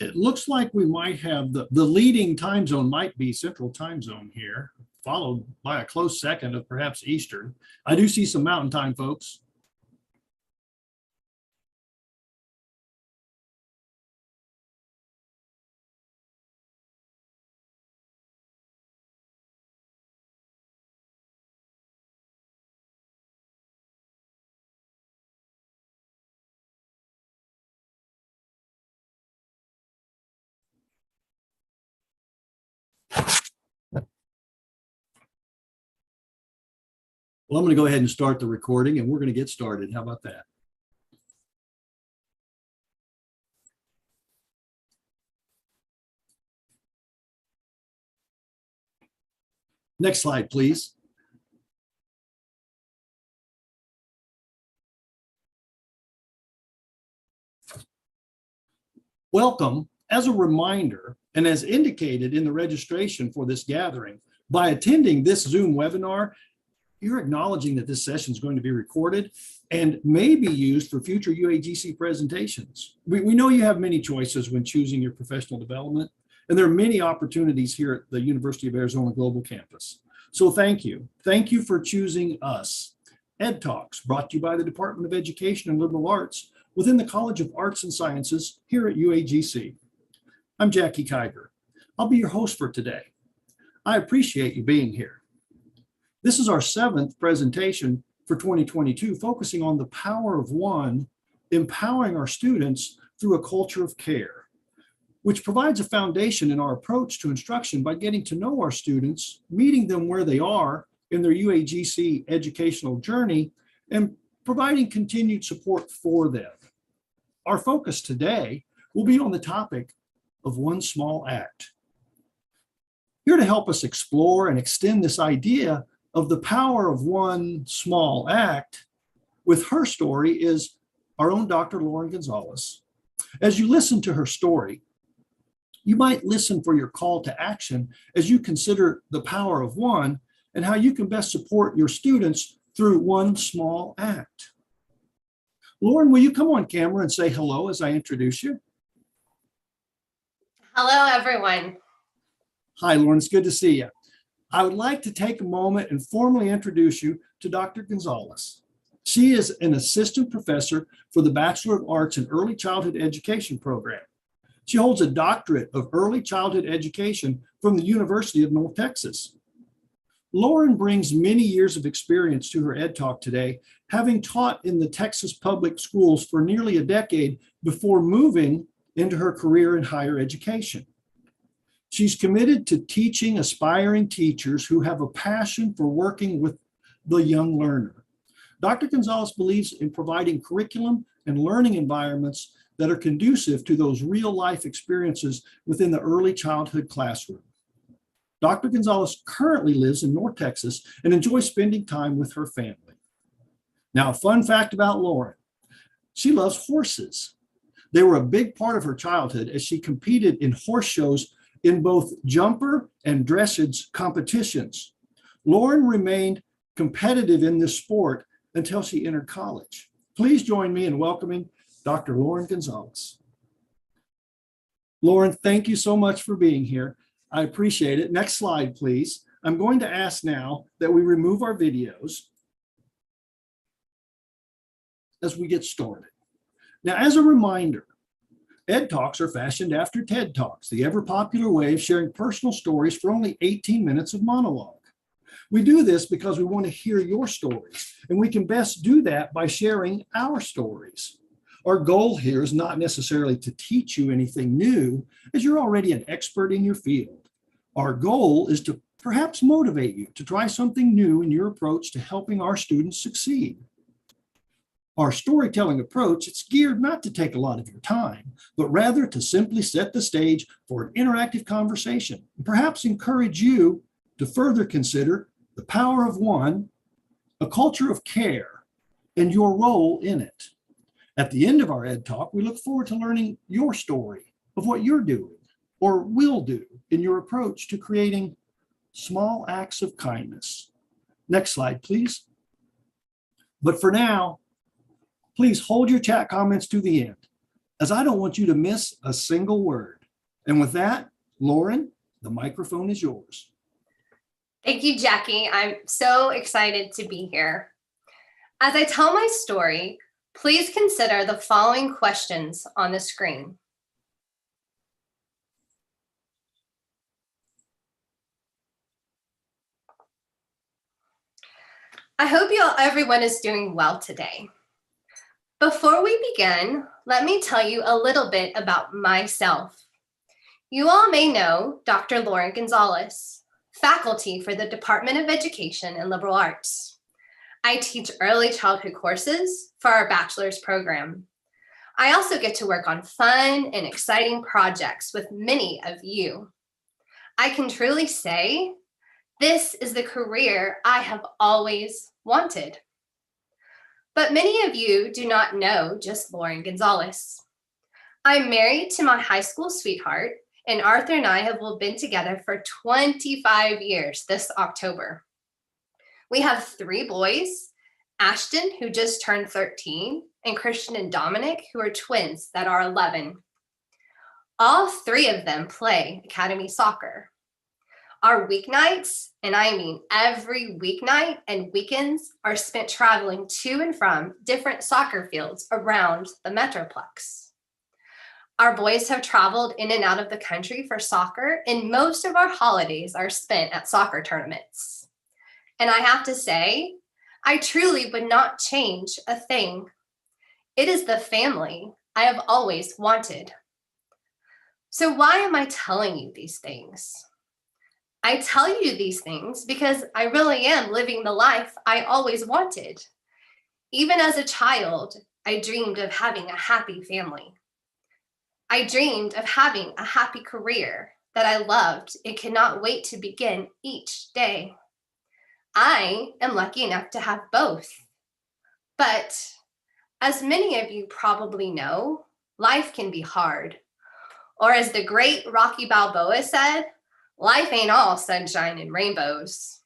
It looks like we might have the leading time zone might be Central Time Zone here, followed by a close second of perhaps Eastern. I do see some Mountain Time folks. Well, I'm going to go ahead and start the recording and we're going to get started. How about that? Next slide, please. Welcome. As a reminder, and as indicated in the registration for this gathering, by attending this Zoom webinar, you're acknowledging that this session is going to be recorded and may be used for future UAGC presentations. We know you have many choices when choosing your professional development, and there are many opportunities here at the University of Arizona Global Campus. So thank you. Thank you for choosing us. Ed Talks, brought to you by the Department of Education and Liberal Arts within the College of Arts and Sciences here at UAGC. I'm Jackie Kiger. I'll be your host for today. I appreciate you being here. This is our 7th presentation for 2022, focusing on the power of one, empowering our students through a culture of care, which provides a foundation in our approach to instruction by getting to know our students, meeting them where they are in their UAGC educational journey, and providing continued support for them. Our focus today will be on the topic of one small act. Here to help us explore and extend this idea of the power of one small act with her story is our own Dr. Lauren Gonzalez. As you listen to her story, you might listen for your call to action as you consider the power of one and how you can best support your students through one small act. Lauren, will you come on camera and say hello as I introduce you? Hello, everyone. Hi, Lauren, it's good to see you. I would like to take a moment and formally introduce you to Dr. Gonzalez. She is an assistant professor for the Bachelor of Arts in Early Childhood Education program. She holds a doctorate of early childhood education from the University of North Texas. Lauren brings many years of experience to her Ed Talk today, having taught in the Texas public schools for nearly a decade before moving into her career in higher education. She's committed to teaching aspiring teachers who have a passion for working with the young learner. Dr. Gonzalez believes in providing curriculum and learning environments that are conducive to those real-life experiences within the early childhood classroom. Dr. Gonzalez currently lives in North Texas and enjoys spending time with her family. Now, a fun fact about Lauren: she loves horses. They were a big part of her childhood as she competed in horse shows in both jumper and dressage competitions. Lauren remained competitive in this sport until she entered college. Please join me in welcoming Dr. Lauren Gonzalez. Lauren, thank you so much for being here. I appreciate it. Next slide, please. I'm going to ask now that we remove our videos as we get started. Now, as a reminder, Ed Talks are fashioned after TED Talks, the ever popular way of sharing personal stories for only 18 minutes of monologue. We do this because we want to hear your stories, and we can best do that by sharing our stories. Our goal here is not necessarily to teach you anything new, as you're already an expert in your field. Our goal is to perhaps motivate you to try something new in your approach to helping our students succeed. Our storytelling approach, it's geared not to take a lot of your time, but rather to simply set the stage for an interactive conversation and perhaps encourage you to further consider the power of one, a culture of care, and your role in it. At the end of our Ed Talk, we look forward to learning your story of what you're doing or will do in your approach to creating small acts of kindness. Next slide, please. But for now, please hold your chat comments to the end. as I don't want you to miss a single word. And with that, Lauren, the microphone is yours. Thank you, Jackie. I'm so excited to be here. As I tell my story, please consider the following questions on the screen. I hope everyone is doing well today. Before we begin, let me tell you a little bit about myself. You all may know Dr. Lauren Gonzalez, faculty for the Department of Education and Liberal Arts. I teach early childhood courses for our bachelor's program. I also get to work on fun and exciting projects with many of you. I can truly say this is the career I have always wanted. But many of you do not know just Lauren Gonzalez. I'm married to my high school sweetheart, and Arthur and I have been together for 25 years this October. We have 3 boys, Ashton, who just turned 13, and Christian and Dominic, who are twins that are 11. All 3 of them play academy soccer. Our weeknights, and I mean every weeknight and weekends, are spent traveling to and from different soccer fields around the Metroplex. Our boys have traveled in and out of the country for soccer, and most of our holidays are spent at soccer tournaments. And I have to say, I truly would not change a thing. It is the family I have always wanted. So why am I telling you these things? I tell you these things because I really am living the life I always wanted. Even as a child, I dreamed of having a happy family. I dreamed of having a happy career that I loved and cannot wait to begin each day. I am lucky enough to have both. But as many of you probably know, life can be hard. Or as the great Rocky Balboa said, life ain't all sunshine and rainbows.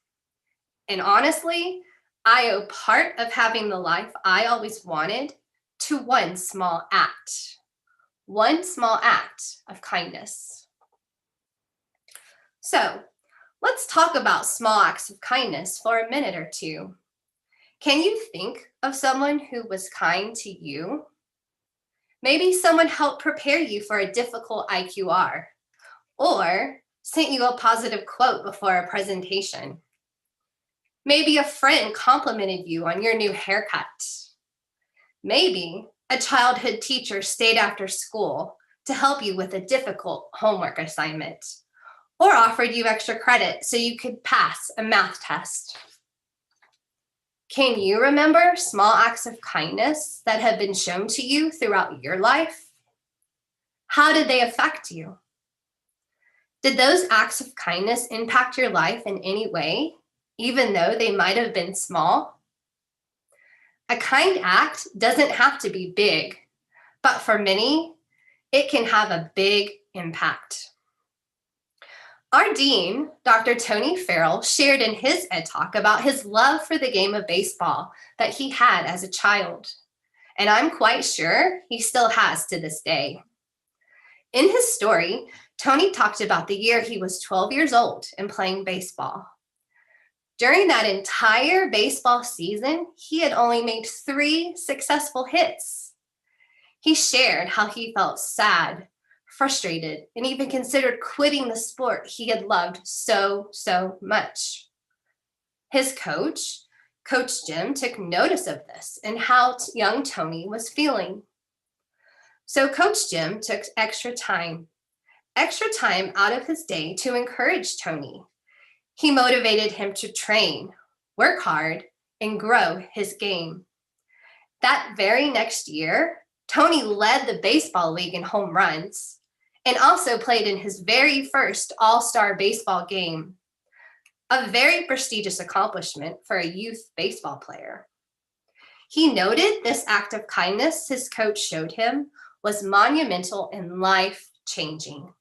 And honestly, I owe part of having the life I always wanted to one small act of kindness. So let's talk about small acts of kindness for a minute or two. Can you think of someone who was kind to you? Maybe someone helped prepare you for a difficult IQR, or sent you a positive quote before a presentation. Maybe a friend complimented you on your new haircut. Maybe a childhood teacher stayed after school to help you with a difficult homework assignment, or offered you extra credit so you could pass a math test. Can you remember small acts of kindness that have been shown to you throughout your life? How did they affect you? Did those acts of kindness impact your life in any way, even though they might have been small? A kind act doesn't have to be big, but for many, it can have a big impact. Our dean, Dr. Tony Farrell, shared in his Ed Talk about his love for the game of baseball that he had as a child, and I'm quite sure he still has to this day. In his story, Tony talked about the year he was 12 years old and playing baseball. During that entire baseball season, he had only made 3 successful hits. He shared how he felt sad, frustrated, and even considered quitting the sport he had loved so much. His coach, Coach Jim, took notice of this and how young Tony was feeling. So Coach Jim took extra time out of his day to encourage Tony. He motivated him to train, work hard, and grow his game. That very next year, Tony led the baseball league in home runs and also played in his very first All-Star baseball game, a very prestigious accomplishment for a youth baseball player. He noted this act of kindness his coach showed him was monumental and life-changing.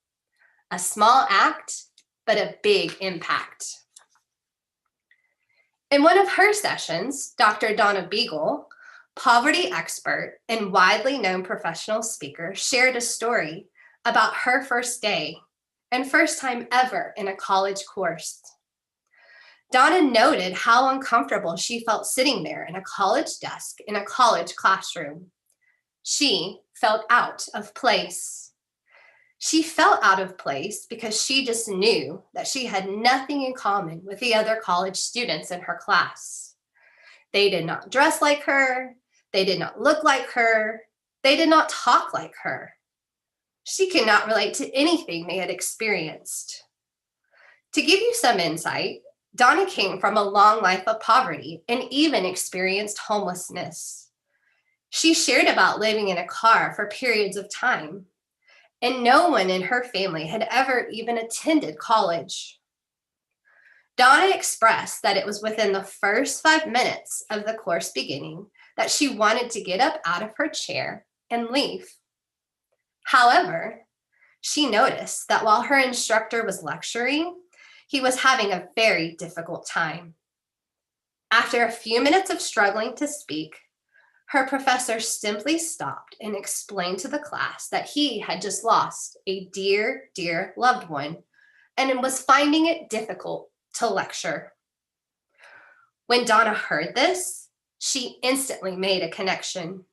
A small act, but a big impact. In one of her sessions, Dr. Donna Beagle, poverty expert and widely known professional speaker shared a story about her first day and first time ever in a college course. Donna noted how uncomfortable she felt sitting there in a college desk in a college classroom. She felt out of place. She felt out of place because she just knew that she had nothing in common with the other college students in her class. They did not dress like her. They did not look like her. They did not talk like her. She could not relate to anything they had experienced. To give you some insight, Donna came from a long life of poverty and even experienced homelessness. She shared about living in a car for periods of time, and no one in her family had ever even attended college. Donna expressed that it was within the first 5 minutes of the course beginning that she wanted to get up out of her chair and leave. However, she noticed that while her instructor was lecturing, he was having a very difficult time. After a few minutes of struggling to speak, her professor simply stopped and explained to the class that he had just lost a dear, dear loved one and was finding it difficult to lecture. When Donna heard this, she instantly made a connection.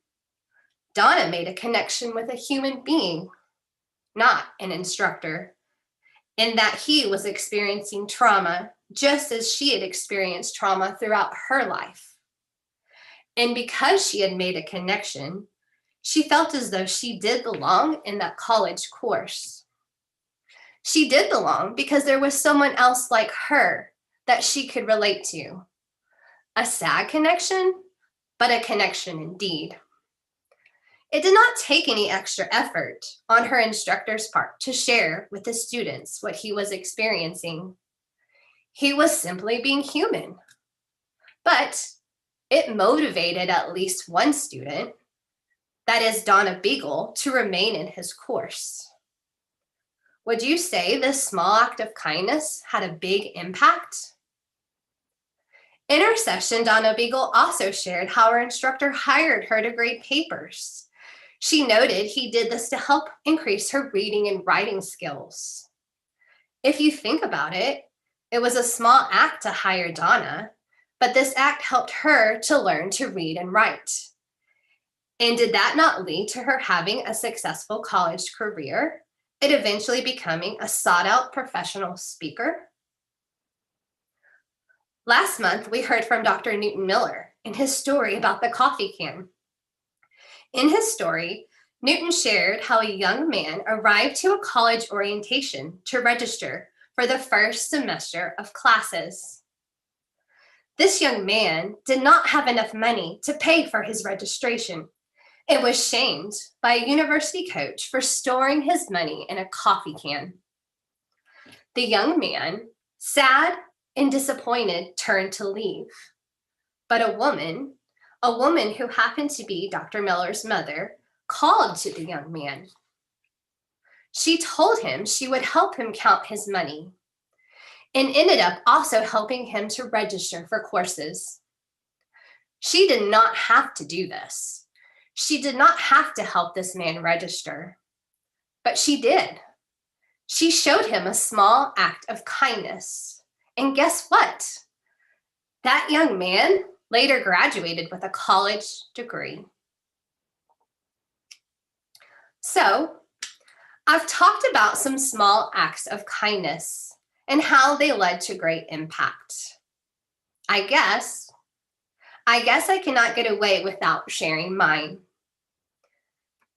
Donna made a connection with a human being, not an instructor, in that he was experiencing trauma just as she had experienced trauma throughout her life. And because she had made a connection, she felt as though she did belong in that college course. She did belong because there was someone else like her that she could relate to. A sad connection, but a connection indeed. It did not take any extra effort on her instructor's part to share with the students what he was experiencing. He was simply being human. But it motivated at least one student, that is Donna Beagle, to remain in his course. Would you say this small act of kindness had a big impact? In her session, Donna Beagle also shared how her instructor hired her to grade papers. She noted he did this to help increase her reading and writing skills. If you think about it, it was a small act to hire Donna, but this act helped her to learn to read and write. And did that not lead to her having a successful college career and eventually becoming a sought-out professional speaker? Last month, we heard from Dr. Newton Miller in his story about the coffee can. In his story, Newton shared how a young man arrived to a college orientation to register for the first semester of classes. This young man did not have enough money to pay for his registration and was shamed by a university coach for storing his money in a coffee can. The young man, sad and disappointed, turned to leave. But a woman who happened to be Dr. Miller's mother, called to the young man. She told him she would help him count his money and ended up also helping him to register for courses. She did not have to do this. She did not have to help this man register, but she did. She showed him a small act of kindness. And guess what? That young man later graduated with a college degree. So, I've talked about some small acts of kindness and how they led to great impact. I guess I cannot get away without sharing mine.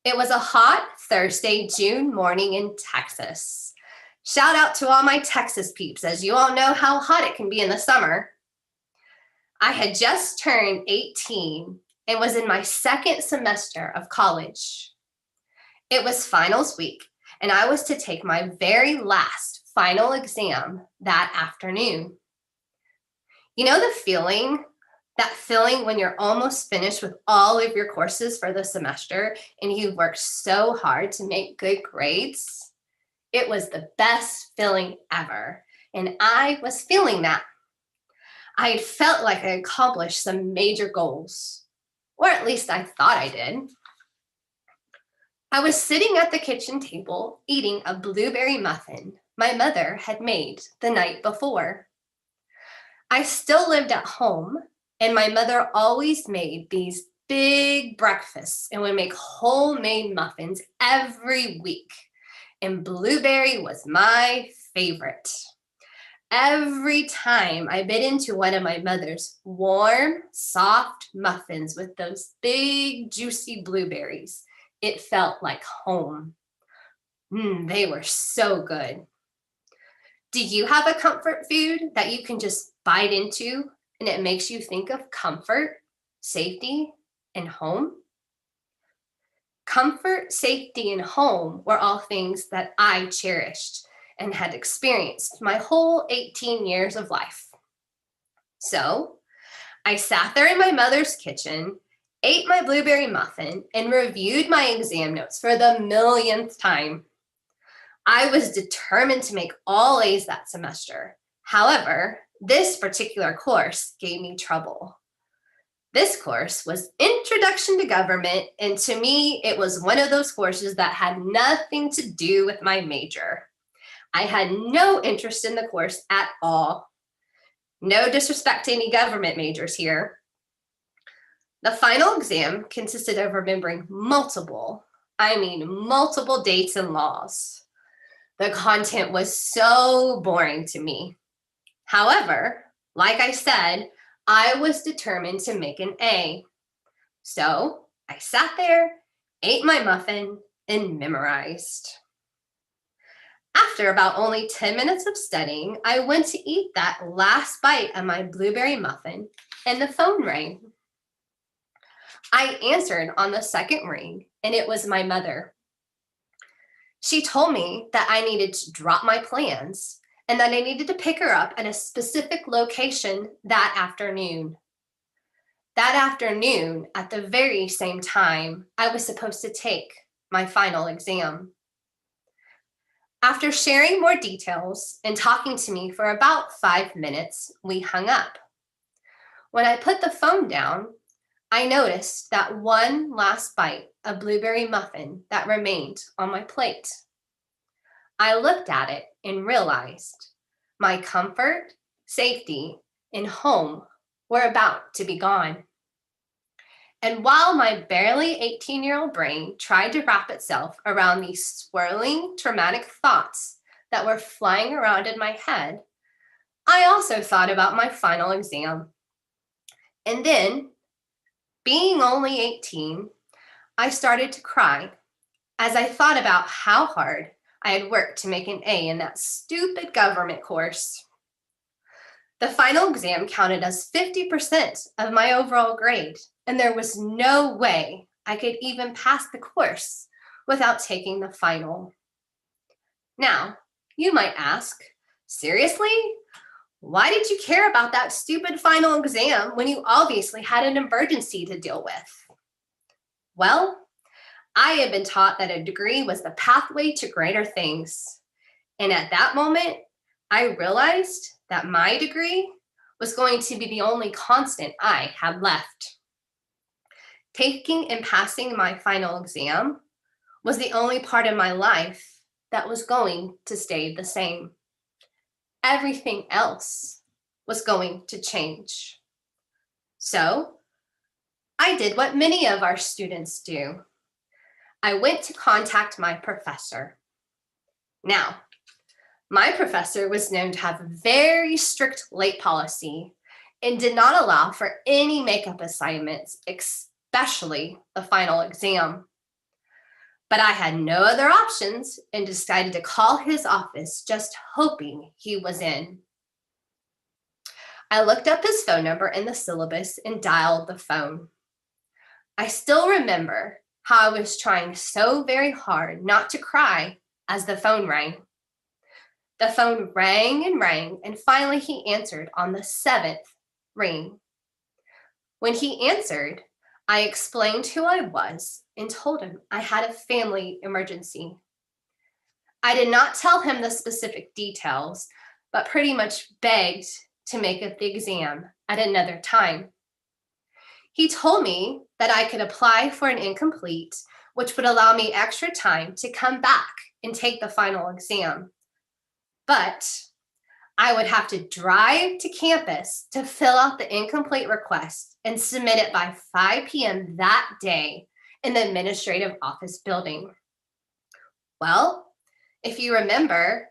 It was a hot Thursday, June morning in Texas. Shout out to all my Texas peeps, as you all know how hot it can be in the summer. I had just turned 18 and was in my second semester of college. It was finals week, and I was to take my very last final exam that afternoon. You know that feeling when you're almost finished with all of your courses for the semester and you've worked so hard to make good grades? It was the best feeling ever, and I was feeling that. I had felt like I accomplished some major goals. or at least I thought I did. I was sitting at the kitchen table eating a blueberry muffin my mother had made the night before. I still lived at home, and my mother always made these big breakfasts and would make homemade muffins every week. And blueberry was my favorite. Every time I bit into one of my mother's warm, soft muffins with those big, juicy blueberries, it felt like home. They were so good. Do you have a comfort food that you can just bite into and it makes you think of comfort, safety, and home? Comfort, safety, and home were all things that I cherished and had experienced my whole 18 years of life. So I sat there in my mother's kitchen, ate my blueberry muffin, and reviewed my exam notes for the millionth time. I was determined to make all A's that semester. However, this particular course gave me trouble. This course was Introduction to Government, and to me, it was one of those courses that had nothing to do with my major. I had no interest in the course at all. No disrespect to any government majors here. The final exam consisted of remembering multiple dates and laws. The content was so boring to me. However, like I said, I was determined to make an A. So I sat there, ate my muffin, and memorized. After about only 10 minutes of studying, I went to eat that last bite of my blueberry muffin, and the phone rang. I answered on the second ring, and it was my mother. She told me that I needed to drop my plans and that I needed to pick her up at a specific location that afternoon. That afternoon, at the very same time, I was supposed to take my final exam. After sharing more details and talking to me for about 5 minutes, we hung up. When I put the phone down, I noticed that one last bite of blueberry muffin that remained on my plate. I looked at it and realized my comfort, safety, and home were about to be gone. And while my barely 18-year-old brain tried to wrap itself around these swirling, traumatic thoughts that were flying around in my head, I also thought about my final exam. And then, being only 18, I started to cry as I thought about how hard I had worked to make an A in that stupid government course. The final exam counted as 50% of my overall grade, and there was no way I could even pass the course without taking the final. Now, you might ask, seriously? Why did you care about that stupid final exam when you obviously had an emergency to deal with? Well, I had been taught that a degree was the pathway to greater things. And at that moment, I realized that my degree was going to be the only constant I had left. Taking and passing my final exam was the only part of my life that was going to stay the same. Everything else was going to change. So I did what many of our students do. I went to contact my professor. Now, my professor was known to have a very strict late policy and did not allow for any makeup assignments, especially the final exam. But I had no other options and decided to call his office, just hoping he was in. I looked up his phone number in the syllabus and dialed the phone. I still remember how I was trying so very hard not to cry as the phone rang. The phone rang, and finally he answered on the 7th ring. When he answered, I explained who I was and told him I had a family emergency. I did not tell him the specific details, but pretty much begged to make up the exam at another time. He told me that I could apply for an incomplete, which would allow me extra time to come back and take the final exam. But I would have to drive to campus to fill out the incomplete request and submit it by 5 p.m. that day in the administrative office building. Well, if you remember,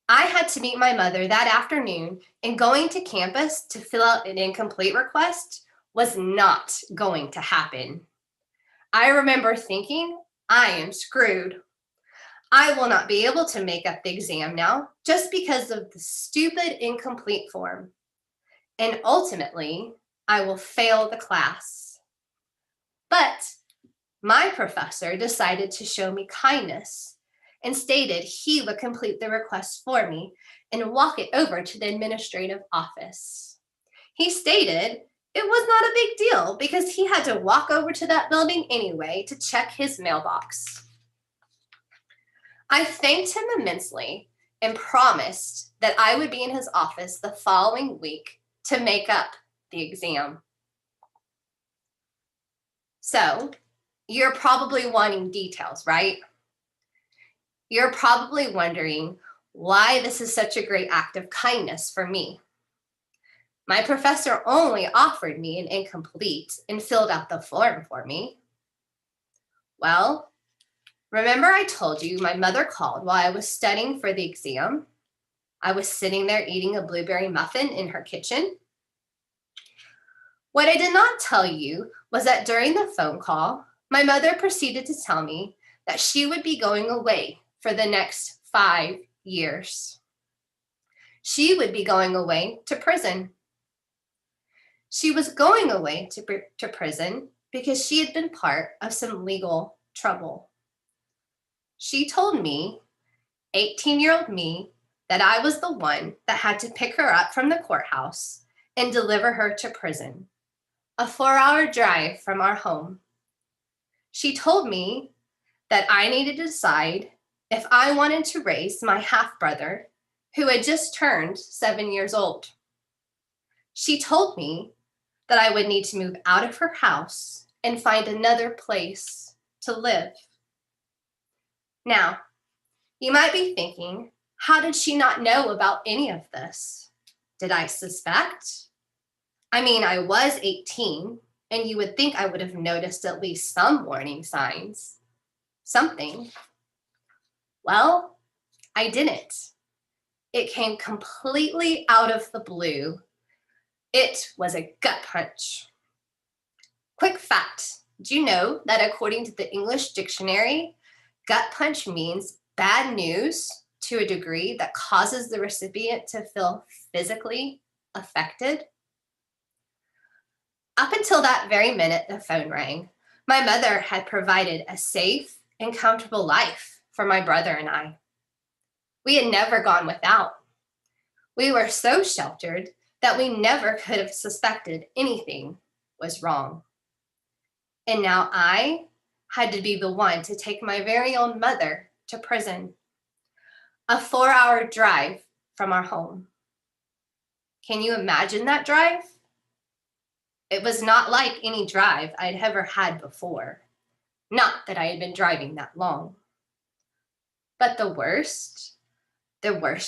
I had to meet my mother that afternoon, and going to campus to fill out an incomplete request was not going to happen. I remember thinking, I am screwed. I will not be able to make up the exam now just because of the stupid incomplete form. And ultimately, I will fail the class. But my professor decided to show me kindness and stated he would complete the request for me and walk it over to the administrative office. He stated it was not a big deal because he had to walk over to that building anyway to check his mailbox. I thanked him immensely and promised that I would be in his office the following week to make up the exam. So, you're probably wanting details, right? You're probably wondering why this is such a great act of kindness for me. My professor only offered me an incomplete and filled out the form for me. Well, remember I told you my mother called while I was studying for the exam? I was sitting there eating a blueberry muffin in her kitchen. What I did not tell you was that during the phone call, my mother proceeded to tell me that she would be going away for the next 5 years. She would be going away to prison. She was going away to prison because she had been part of some legal trouble. She told me, 18-year-old me, that I was the one that had to pick her up from the courthouse and deliver her to prison, a 4-hour drive from our home. She told me that I needed to decide if I wanted to raise my half-brother, who had just turned 7 years old. She told me that I would need to move out of her house and find another place to live. Now, you might be thinking, how did she not know about any of this? Did I suspect? I mean, I was 18, and you would think I would have noticed at least some warning signs. Something. Well, I didn't. It came completely out of the blue. It was a gut punch. Quick fact, do you know that according to the English dictionary, gut punch means bad news to a degree that causes the recipient to feel physically affected? Up until that very minute the phone rang, my mother had provided a safe and comfortable life for my brother and I. We had never gone without. We were so sheltered that we never could have suspected anything was wrong. And now I had to be the one to take my very own mother to prison, a 4-hour drive from our home. Can you imagine that drive? It was not like any drive I'd ever had before. Not that I had been driving that long. But the worst,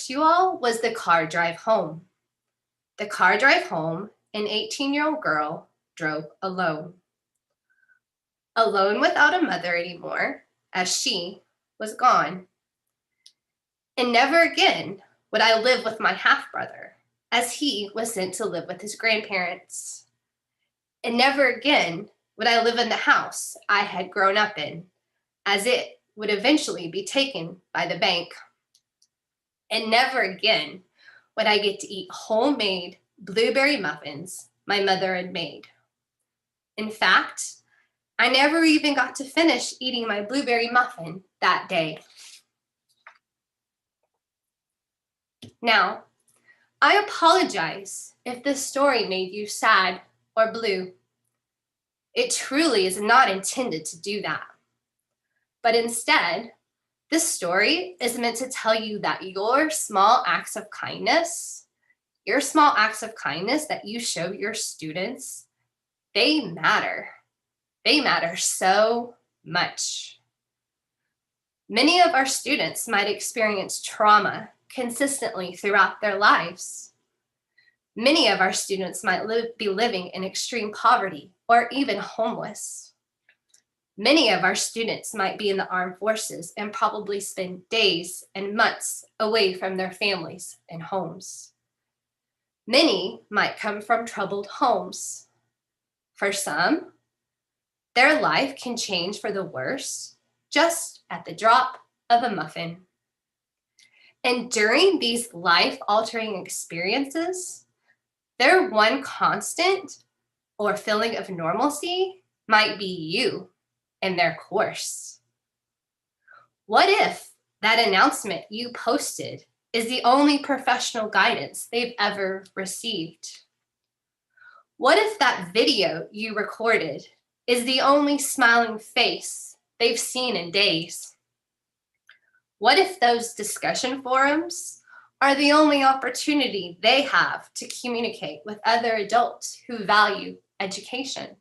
you all, was the car drive home. The car drive home, an 18-year-old girl drove alone. Alone without a mother anymore, as she was gone. And never again would I live with my half-brother, as he was sent to live with his grandparents. And never again would I live in the house I had grown up in, as it would eventually be taken by the bank. And never again would I get to eat homemade blueberry muffins my mother had made. In fact, I never even got to finish eating my blueberry muffin that day. Now, I apologize if this story made you sad or blue. It truly is not intended to do that. But instead, this story is meant to tell you that your small acts of kindness that you show your students, they matter. They matter so much. Many of our students might experience trauma consistently throughout their lives. Many of our students might be living in extreme poverty or even homeless. Many of our students might be in the armed forces and probably spend days and months away from their families and homes. Many might come from troubled homes. For some, their life can change for the worse just at the drop of a muffin. And during these life-altering experiences, their one constant or feeling of normalcy might be you and their course. What if that announcement you posted is the only professional guidance they've ever received? What if that video you recorded is the only smiling face they've seen in days? What if those discussion forums are the only opportunity they have to communicate with other adults who value education?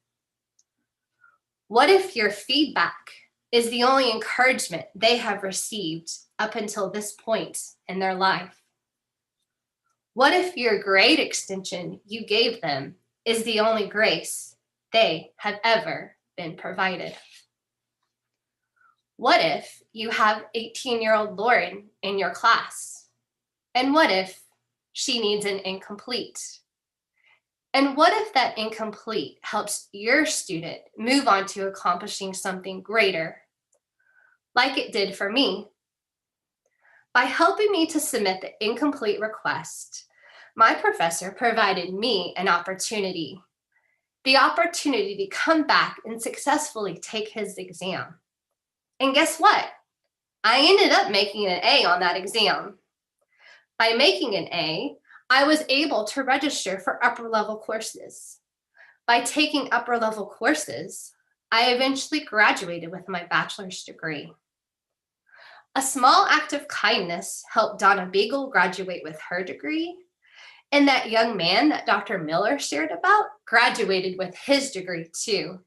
What if your feedback is the only encouragement they have received up until this point in their life? What if your grade extension you gave them is the only grace they have ever been provided? What if you have 18-year-old Lauren in your class? And what if she needs an incomplete? And what if that incomplete helps your student move on to accomplishing something greater, like it did for me? By helping me to submit the incomplete request, my professor provided me an opportunity, the opportunity to come back and successfully take his exam. And guess what? I ended up making an A on that exam. By making an A, I was able to register for upper level courses. By taking upper level courses, I eventually graduated with my bachelor's degree. A small act of kindness helped Donna Beagle graduate with her degree, and that young man that Dr. Miller shared about graduated with his degree too.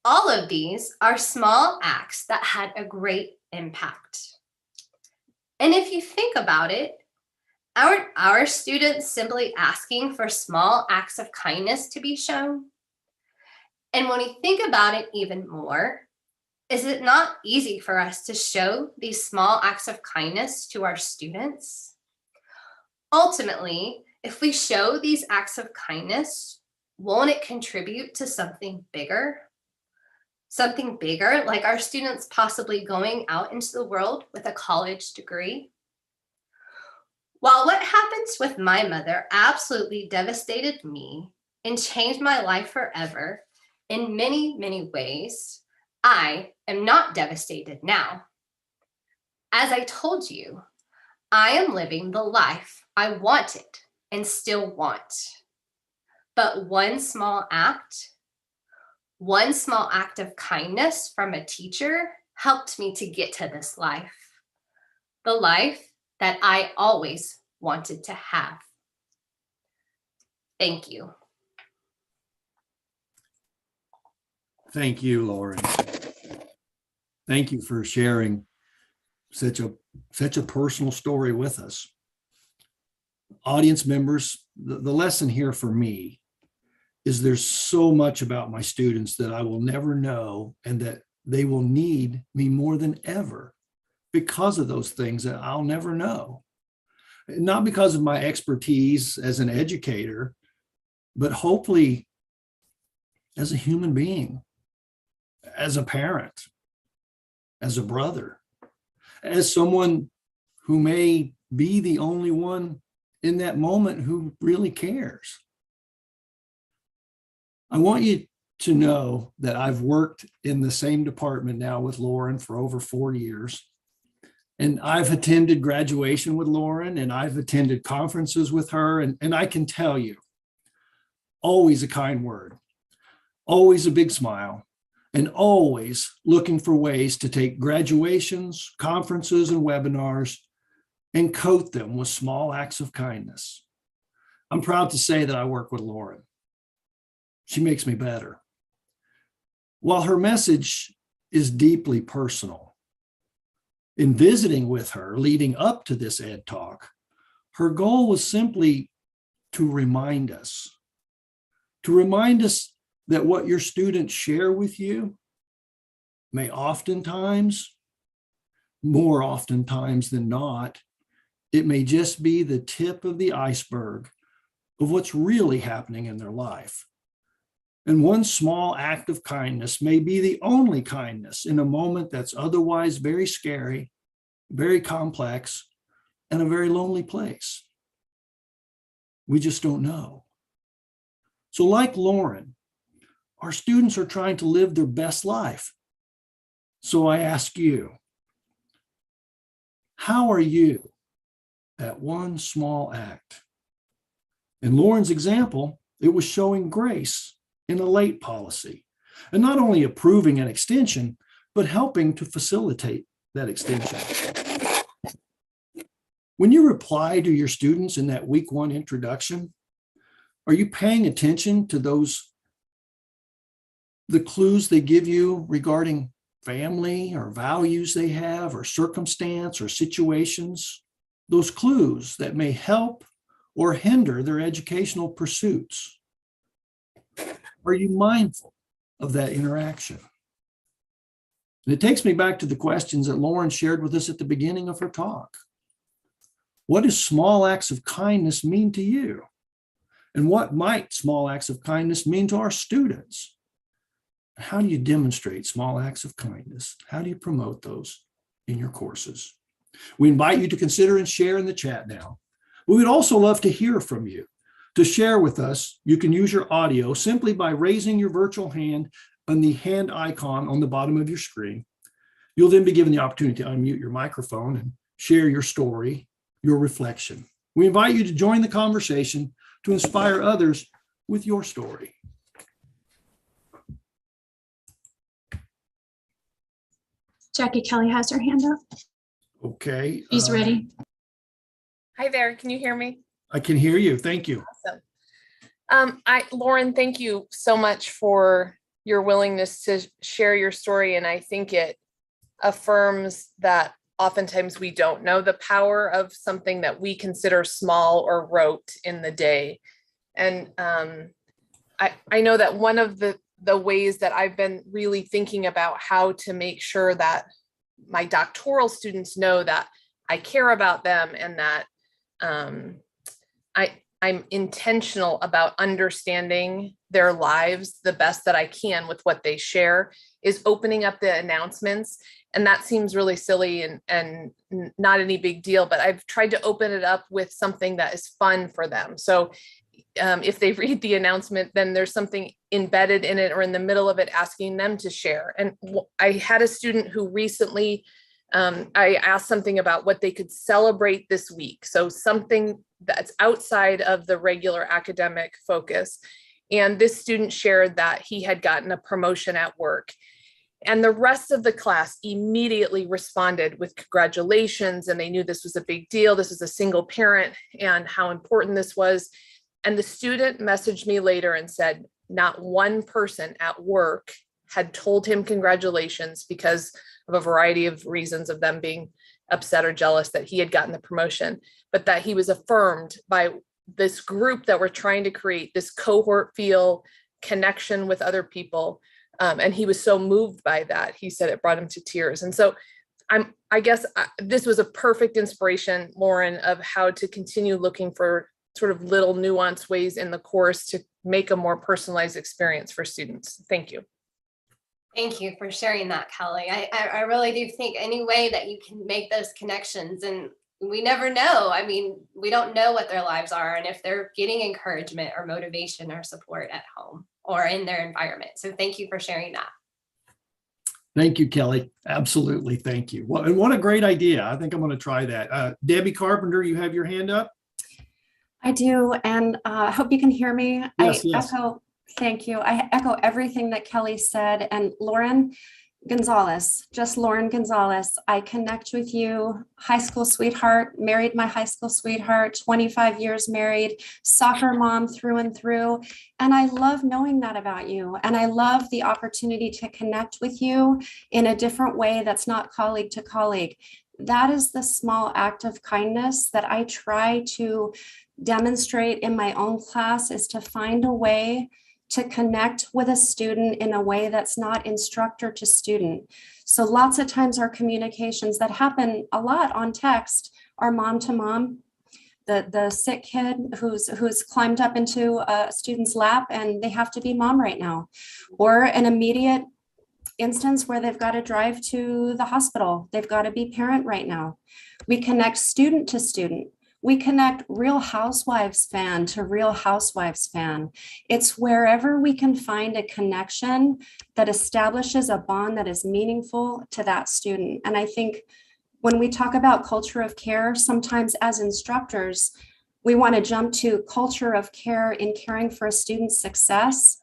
All of these are small acts that had a great impact. And if you think about it, aren't our students simply asking for small acts of kindness to be shown? And when we think about it even more, is it not easy for us to show these small acts of kindness to our students? Ultimately, if we show these acts of kindness, won't it contribute to something bigger? Something bigger, like our students possibly going out into the world with a college degree? While what happened with my mother absolutely devastated me and changed my life forever in many, many ways, I am not devastated now. As I told you, I am living the life I wanted and still want. But one small act of kindness from a teacher helped me to get to this life, the life that I always wanted to have. Thank you. Thank you, Lauren. Thank you for sharing such a personal story with us. Audience members, the lesson here for me is there's so much about my students that I will never know, and that they will need me more than ever because of those things that I'll never know. Not because of my expertise as an educator, but hopefully as a human being, as a parent, as a brother, as someone who may be the only one in that moment who really cares. I want you to know that I've worked in the same department now with Lauren for over 4 years. And I've attended graduation with Lauren, and I've attended conferences with her. And I can tell you, always a kind word, always a big smile, and always looking for ways to take graduations, conferences, and webinars and coat them with small acts of kindness. I'm proud to say that I work with Lauren. She makes me better. While her message is deeply personal, in visiting with her leading up to this Ed Talk, her goal was simply to remind us that what your students share with you may oftentimes, more oftentimes than not, it may just be the tip of the iceberg of what's really happening in their life. And one small act of kindness may be the only kindness in a moment that's otherwise very scary, very complex, and a very lonely place. We just don't know. So like Lauren, our students are trying to live their best life. So I ask you, how are you at one small act? In Lauren's example, it was showing grace in a late policy, and not only approving an extension, but helping to facilitate that extension. When you reply to your students in that week 1 introduction, are you paying attention to the clues they give you regarding family or values they have or circumstance or situations? Those clues that may help or hinder their educational pursuits. Are you mindful of that interaction? And it takes me back to the questions that Lauren shared with us at the beginning of her talk. What do small acts of kindness mean to you? And what might small acts of kindness mean to our students? How do you demonstrate small acts of kindness? How do you promote those in your courses? We invite you to consider and share in the chat now. We would also love to hear from you. To share with us, you can use your audio simply by raising your virtual hand on the hand icon on the bottom of your screen. You'll then be given the opportunity to unmute your microphone and share your story, your reflection. We invite you to join the conversation to inspire others with your story. Jackie Kelly has her hand up. Okay. She's ready. Hi there, can you hear me? I can hear you. Thank you. Awesome. Lauren, thank you so much for your willingness to share your story. And I think it affirms that oftentimes we don't know the power of something that we consider small or rote in the day. And I know that one of the ways that I've been really thinking about how to make sure that my doctoral students know that I care about them and that I'm intentional about understanding their lives the best that I can with what they share is opening up the announcements. And that seems really silly and not any big deal, but I've tried to open it up with something that is fun for them. So if they read the announcement, then there's something embedded in it or in the middle of it asking them to share. And I had a student who recently, I asked something about what they could celebrate this week. So something that's outside of the regular academic focus. And this student shared that he had gotten a promotion at work. And the rest of the class immediately responded with congratulations. And they knew this was a big deal. This was a single parent and how important this was. And the student messaged me later and said, not one person at work had told him congratulations because of a variety of reasons of them being upset or jealous that he had gotten the promotion, but that he was affirmed by this group that we're trying to create this cohort feel connection with other people. And he was so moved by that. He said it brought him to tears. And so I guess this was a perfect inspiration, Lauren, of how to continue looking for sort of little nuanced ways in the course to make a more personalized experience for students. Thank you. Thank you for sharing that, Kelly. I really do think any way that you can make those connections, and we never know. I mean, we don't know what their lives are and if they're getting encouragement or motivation or support at home or in their environment. So thank you for sharing that. Thank you, Kelly. Absolutely. Thank you. Well, and what a great idea. I think I'm going to try that. Debbie Carpenter, you have your hand up? I do, and I hope you can hear me. Yes, yes. Thank you. I echo everything that Kelly said. And Lauren, Gonzalez, just Lauren Gonzalez. I connect with you, high school sweetheart, married my high school sweetheart, 25 years married, soccer mom through and through. And I love knowing that about you. And I love the opportunity to connect with you in a different way that's not colleague to colleague. That is the small act of kindness that I try to demonstrate in my own class, is to find a way to connect with a student in a way that's not instructor to student. So lots of times our communications that happen a lot on text are mom to mom. The sick kid who's climbed up into a student's lap and they have to be mom right now, or an immediate instance where they've got to drive to the hospital. They've got to be parent right now. We connect student to student. We connect Real Housewives fan to Real Housewives fan. It's wherever we can find a connection that establishes a bond that is meaningful to that student. And I think when we talk about culture of care, sometimes as instructors, we want to jump to culture of care in caring for a student's success.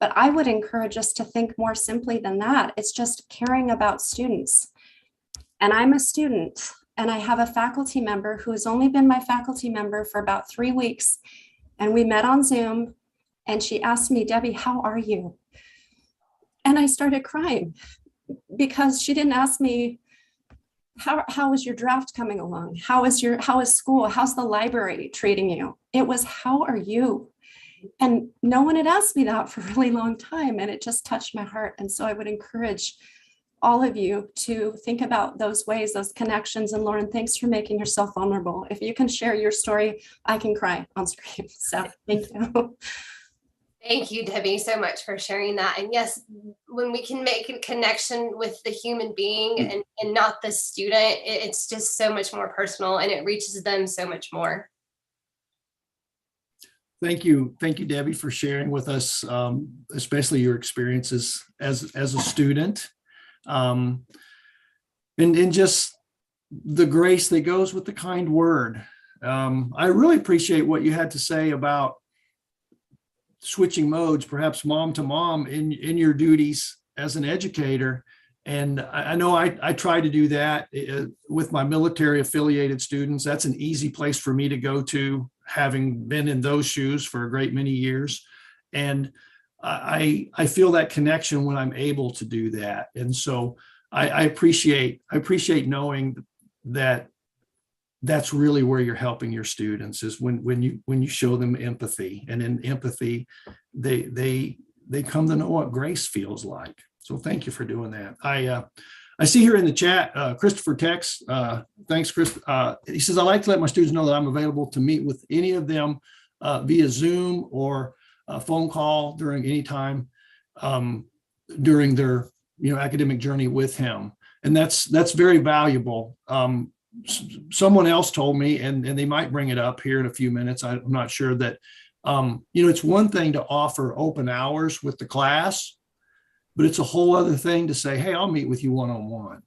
But I would encourage us to think more simply than that. It's just caring about students. And I'm a student, and I have a faculty member who has only been my faculty member for about 3 weeks. And we met on Zoom, and she asked me, "Debbie, how are you?" And I started crying because she didn't ask me, how is your draft coming along? How is school? How's the library treating you? It was, how are you? And no one had asked me that for a really long time, and it just touched my heart. And so I would encourage all of you to think about those ways, those connections. And Lauren, thanks for making yourself vulnerable. If you can share your story, I can cry on screen. So thank you. Thank you, Debbie, so much for sharing that. And yes, when we can make a connection with the human being and not the student, it's just so much more personal and it reaches them so much more. Thank you, Debbie, for sharing with us, especially your experiences as a student, and just the grace that goes with the kind word. I really appreciate what you had to say about switching modes, perhaps mom to mom, in your duties as an educator. And I know I try to do that with my military affiliated students. That's an easy place for me to go to, having been in those shoes for a great many years. And I feel that connection when I'm able to do that. And so I appreciate knowing that that's really where you're helping your students, is when you show them empathy, and in empathy, they come to know what grace feels like. So thank you for doing that. I see here in the chat, Christopher Tex, thanks, Chris. He says, "I like to let my students know that I'm available to meet with any of them via Zoom or a phone call during any time during their academic journey with him." And that's very valuable. Someone else told me, and they might bring it up here in a few minutes, I'm not sure, that it's one thing to offer open hours with the class, but it's a whole other thing to say, "Hey, I'll meet with you one-on-one."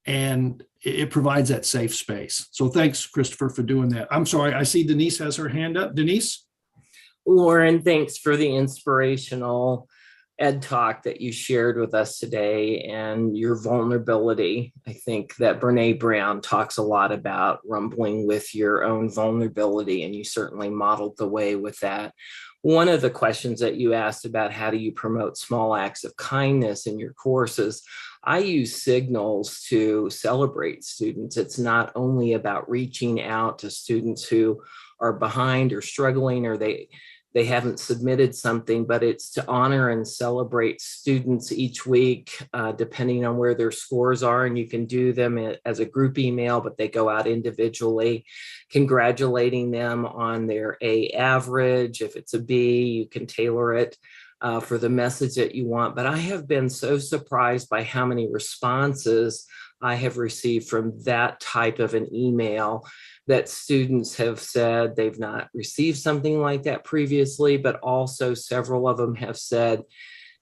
And it provides that safe space. So thanks, Christopher, for doing that. I'm sorry, I see Denise has her hand up. Denise? Lauren, thanks for the inspirational ed talk that you shared with us today and your vulnerability. I think that Brene Brown talks a lot about rumbling with your own vulnerability, and you certainly modeled the way with that. One of the questions that you asked about how do you promote small acts of kindness in your courses, I use signals to celebrate students. It's not only about reaching out to students who are behind or struggling, or they haven't submitted something, but it's to honor and celebrate students each week, depending on where their scores are. And you can do them as a group email, but they go out individually, congratulating them on their A average. If it's a B, you can tailor it for the message that you want. But I have been so surprised by how many responses I have received from that type of an email, that students have said they've not received something like that previously, but also several of them have said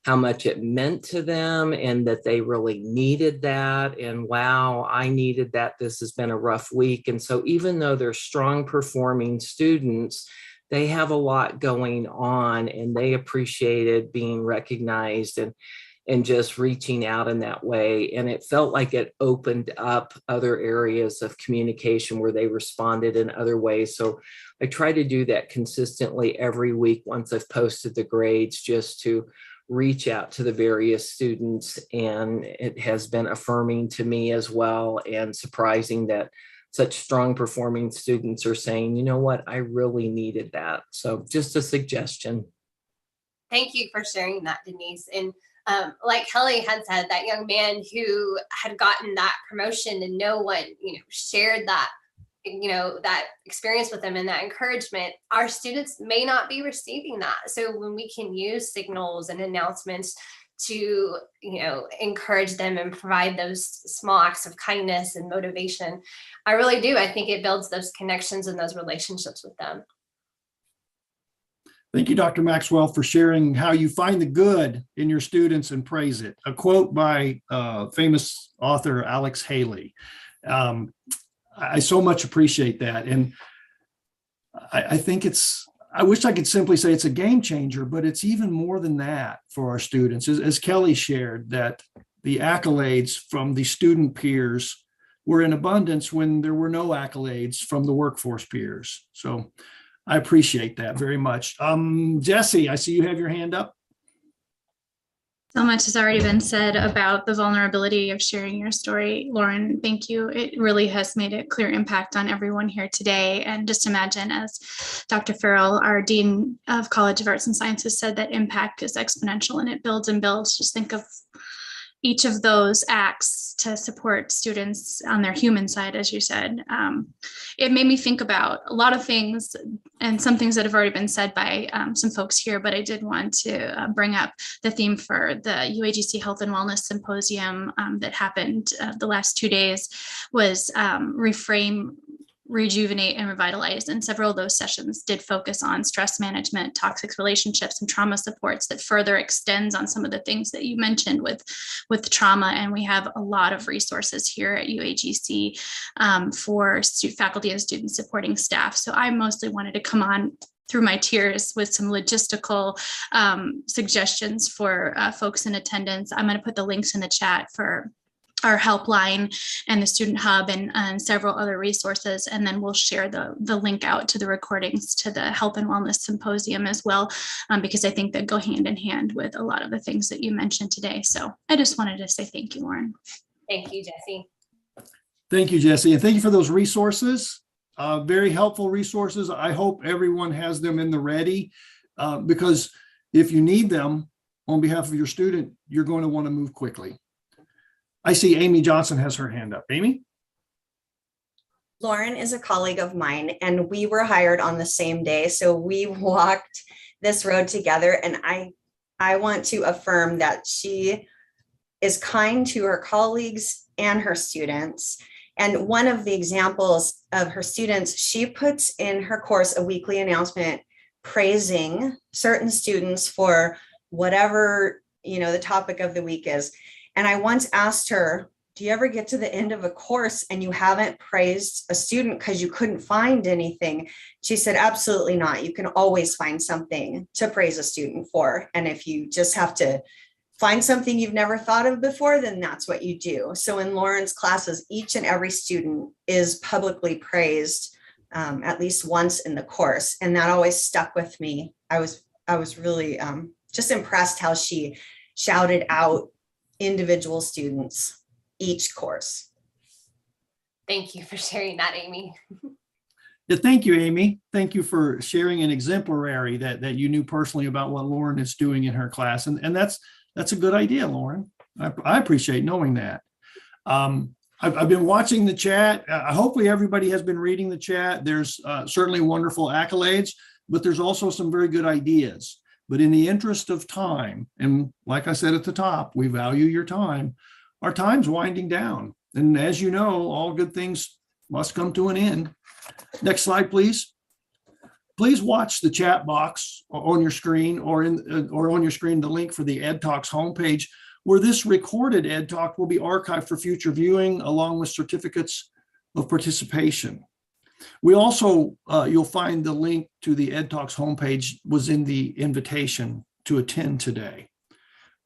how much it meant to them and that they really needed that. And wow, I needed that. This has been a rough week. And so even though they're strong performing students, they have a lot going on and they appreciated being recognized. And and just reaching out in that way. And it felt like it opened up other areas of communication where they responded in other ways. So I try to do that consistently every week once I've posted the grades, just to reach out to the various students. And it has been affirming to me as well, and surprising that such strong performing students are saying, you know what, I really needed that. So just a suggestion. Thank you for sharing that, Denise. And like Kelly had said, that young man who had gotten that promotion and no one, shared that, that experience with them and that encouragement, our students may not be receiving that. So when we can use signals and announcements to, encourage them and provide those small acts of kindness and motivation, I really do. I think it builds those connections and those relationships with them. Thank you, Dr. Maxwell, for sharing how you find the good in your students and praise it. A quote by famous author Alex Haley. I so much appreciate that. And I think I wish I could simply say it's a game changer, but it's even more than that for our students. As Kelly shared, that the accolades from the student peers were in abundance when there were no accolades from the workforce peers. So I appreciate that very much. Jesse, I see you have your hand up. So much has already been said about the vulnerability of sharing your story. Lauren, thank you. It really has made a clear impact on everyone here today. And just imagine, as Dr. Farrell, our Dean of College of Arts and Sciences, said, that impact is exponential and it builds and builds. Just think of each of those acts to support students on their human side, as you said. It made me think about a lot of things, and some things that have already been said by some folks here, but I did want to bring up the theme for the UAGC Health and Wellness Symposium that happened the last 2 days was reframe, rejuvenate, and revitalize. And several of those sessions did focus on stress management, toxic relationships, and trauma supports that further extends on some of the things that you mentioned with trauma. And we have a lot of resources here at UAGC for faculty and student supporting staff. So I mostly wanted to come on through my tears with some logistical suggestions for folks in attendance. I'm going to put the links in the chat for our helpline and the student hub and several other resources. And then we'll share the link out to the recordings to the Health and Wellness Symposium as well, because I think that go hand in hand with a lot of the things that you mentioned today. So I just wanted to say thank you, Lauren. Thank you, Jesse. Thank you, Jesse. And thank you for those resources. Very helpful resources. I hope everyone has them in the ready, because if you need them on behalf of your student, you're going to want to move quickly. I see Amy Johnson has her hand up. Amy? Lauren is a colleague of mine, and we were hired on the same day. So we walked this road together, and I want to affirm that she is kind to her colleagues and her students. And one of the examples of her students, she puts in her course a weekly announcement praising certain students for whatever, the topic of the week is. And I once asked her, do you ever get to the end of a course and you haven't praised a student because you couldn't find anything? She said, absolutely not. You can always find something to praise a student for. And if you just have to find something you've never thought of before, then that's what you do. So in Lauren's classes, each and every student is publicly praised at least once in the course. And that always stuck with me. I was really just impressed how she shouted out individual students each course. Thank you for sharing that, Amy. Yeah, thank you, Amy. Thank you for sharing an exemplary that you knew personally about what Lauren is doing in her class. And that's a good idea, Lauren. I appreciate knowing that. I've been watching the chat. Hopefully everybody has been reading the chat. There's certainly wonderful accolades, but there's also some very good ideas. But in the interest of time, and like I said at the top, we value your time. Our time's winding down. And as you know, all good things must come to an end. Next slide, please. Please watch the chat box on your screen or on your screen, the link for the Ed Talks homepage, where this recorded Ed Talk will be archived for future viewing along with certificates of participation. We also, you'll find the link to the Ed Talks homepage was in the invitation to attend today.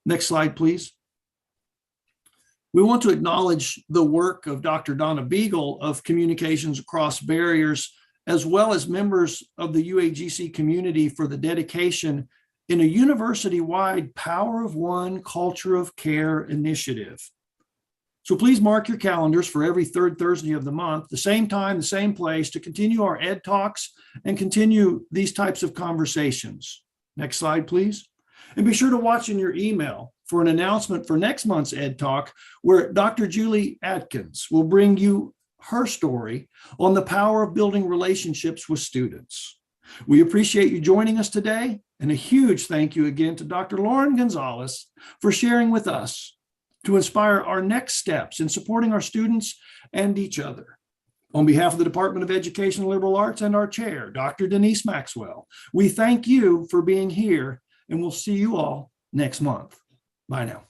Next slide, please. We want to acknowledge the work of Dr. Donna Beagle of Communications Across Barriers, as well as members of the UAGC community for the dedication in a university-wide Power of One Culture of Care initiative. So please mark your calendars for every third Thursday of the month, the same time, the same place, to continue our Ed Talks and continue these types of conversations. Next slide, please. And be sure to watch in your email for an announcement for next month's Ed Talk, where Dr. Julie Atkins will bring you her story on the power of building relationships with students. We appreciate you joining us today, and a huge thank you again to Dr. Lauren Gonzalez for sharing with us to inspire our next steps in supporting our students and each other. On behalf of the Department of Education and Liberal Arts and our chair, Dr. Denise Maxwell, we thank you for being here, and we'll see you all next month. Bye now.